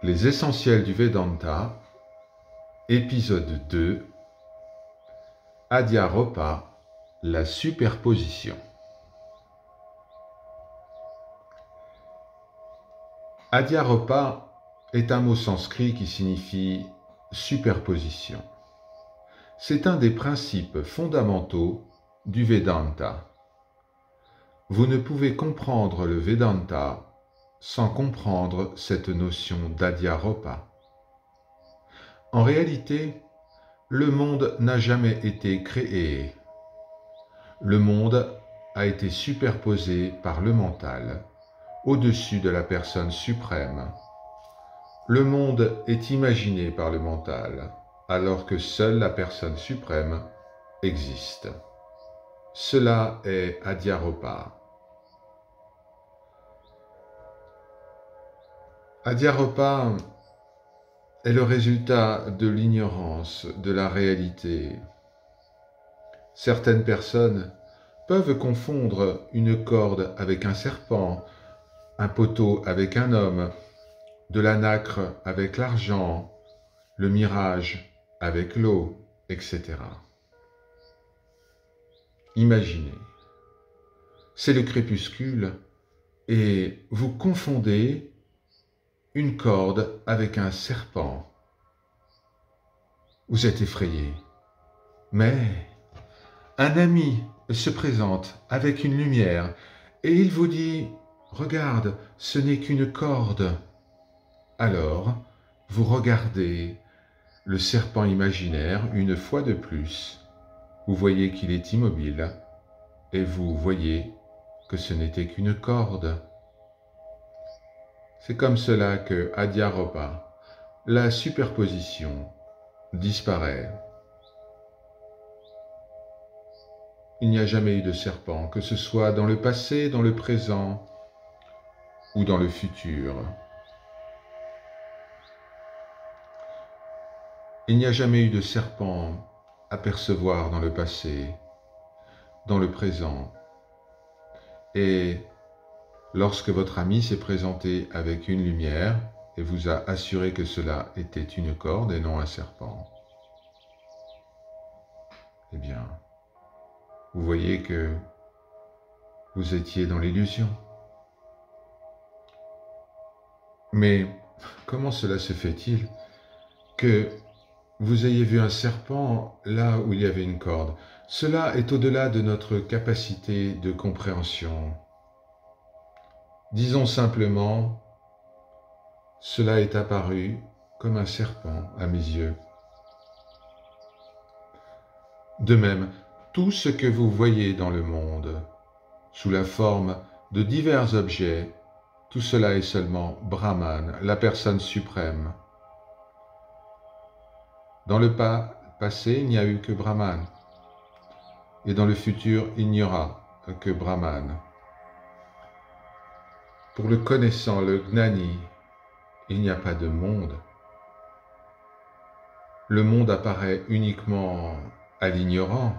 Les essentiels du Vedanta, épisode 2, Adhyaropa, la superposition. Adhyaropa est un mot sanskrit qui signifie superposition. C'est un des principes fondamentaux du Vedanta. Vous ne pouvez comprendre le Vedanta sans comprendre cette notion d'Adhyaropa. En réalité, le monde n'a jamais été créé. Le monde a été superposé par le mental, au-dessus de la personne suprême. Le monde est imaginé par le mental, alors que seule la personne suprême existe. Cela est Adhyaropa. Adhyaropa est le résultat de l'ignorance de la réalité. Certaines personnes peuvent confondre une corde avec un serpent, un poteau avec un homme, de la nacre avec l'argent, le mirage avec l'eau, etc. Imaginez, c'est le crépuscule et vous confondez une corde avec un serpent. Vous êtes effrayé, mais un ami se présente avec une lumière et il vous dit « Regarde, ce n'est qu'une corde ». Alors, vous regardez le serpent imaginaire une fois de plus. Vous voyez qu'il est immobile et vous voyez que ce n'était qu'une corde. C'est comme cela que Adhyaropa, la superposition, disparaît. Il n'y a jamais eu de serpent, que ce soit dans le passé, dans le présent ou dans le futur. Il n'y a jamais eu de serpent à percevoir dans le passé, dans le présent. Et lorsque votre ami s'est présenté avec une lumière et vous a assuré que cela était une corde et non un serpent, eh bien, vous voyez que vous étiez dans l'illusion. Mais comment cela se fait-il que vous ayez vu un serpent là où il y avait une corde? Cela est au-delà de notre capacité de compréhension. Disons simplement, cela est apparu comme un serpent à mes yeux. De même, tout ce que vous voyez dans le monde, sous la forme de divers objets, tout cela est seulement Brahman, la personne suprême. Dans le passé, il n'y a eu que Brahman, et dans le futur, il n'y aura que Brahman. Pour le connaissant, le gnani, il n'y a pas de monde. Le monde apparaît uniquement à l'ignorant.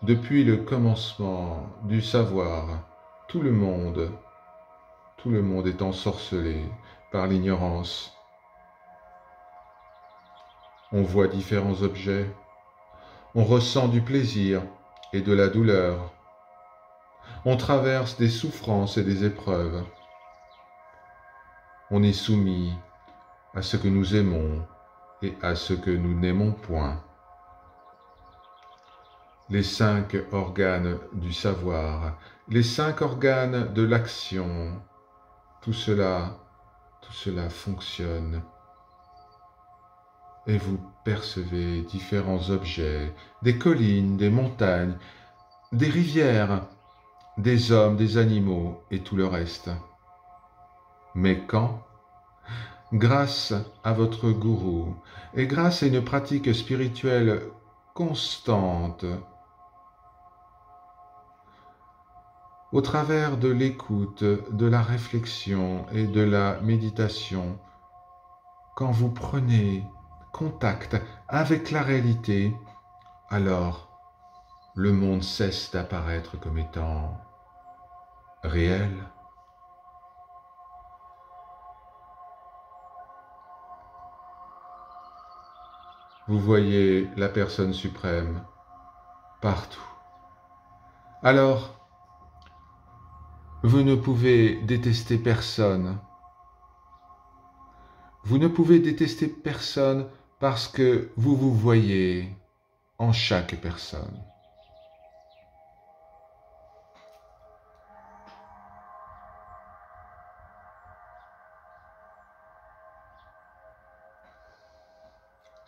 Depuis le commencement du savoir, tout le monde est ensorcelé par l'ignorance. On voit différents objets, on ressent du plaisir et de la douleur. On traverse des souffrances et des épreuves. On est soumis à ce que nous aimons et à ce que nous n'aimons point. Les 5 organes du savoir, les 5 organes de l'action, tout cela fonctionne. Et vous percevez différents objets, des collines, des montagnes, des rivières, des hommes, des animaux et tout le reste. Mais quand, grâce à votre gourou et grâce à une pratique spirituelle constante, au travers de l'écoute, de la réflexion et de la méditation, quand vous prenez contact avec la réalité, alors le monde cesse d'apparaître comme étant réel. Vous voyez la personne suprême partout. Alors, vous ne pouvez détester personne. Vous ne pouvez détester personne parce que vous vous voyez en chaque personne.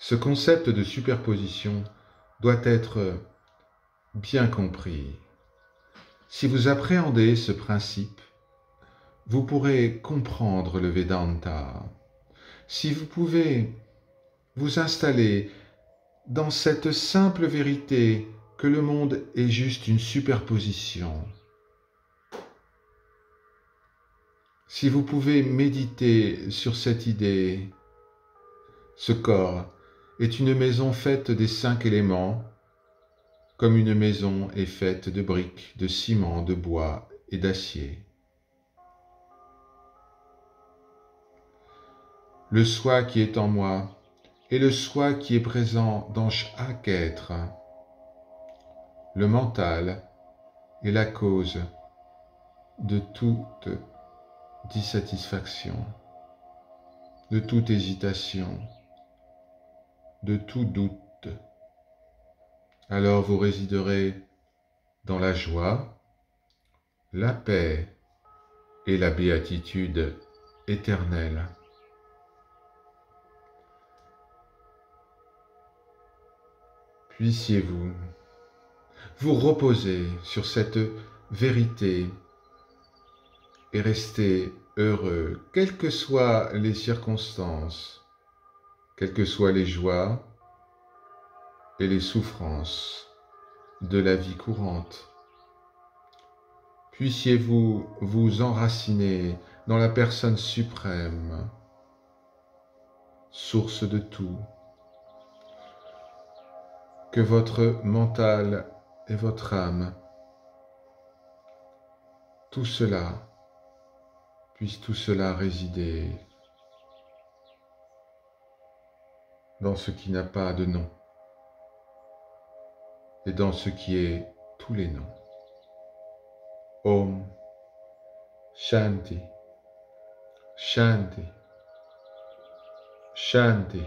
Ce concept de superposition doit être bien compris. Si vous appréhendez ce principe, vous pourrez comprendre le Vedanta. Si vous pouvez vous installer dans cette simple vérité que le monde est juste une superposition, si vous pouvez méditer sur cette idée, ce corps est une maison faite des 5 éléments, comme une maison est faite de briques, de ciment, de bois et d'acier. Le soi qui est en moi est le soi qui est présent dans chaque être. Le mental est la cause de toute dissatisfaction, de toute hésitation, de tout doute. Alors vous résiderez dans la joie, la paix et la béatitude éternelle. Puissiez-vous vous reposer sur cette vérité et rester heureux, quelles que soient les circonstances, quelles que soient les joies et les souffrances de la vie courante. Puissiez-vous vous enraciner dans la personne suprême, source de tout. Que votre mental et votre âme, tout cela, puisse tout cela résider dans ce qui n'a pas de nom et dans ce qui est tous les noms. Om Shanti, Shanti, Shanti.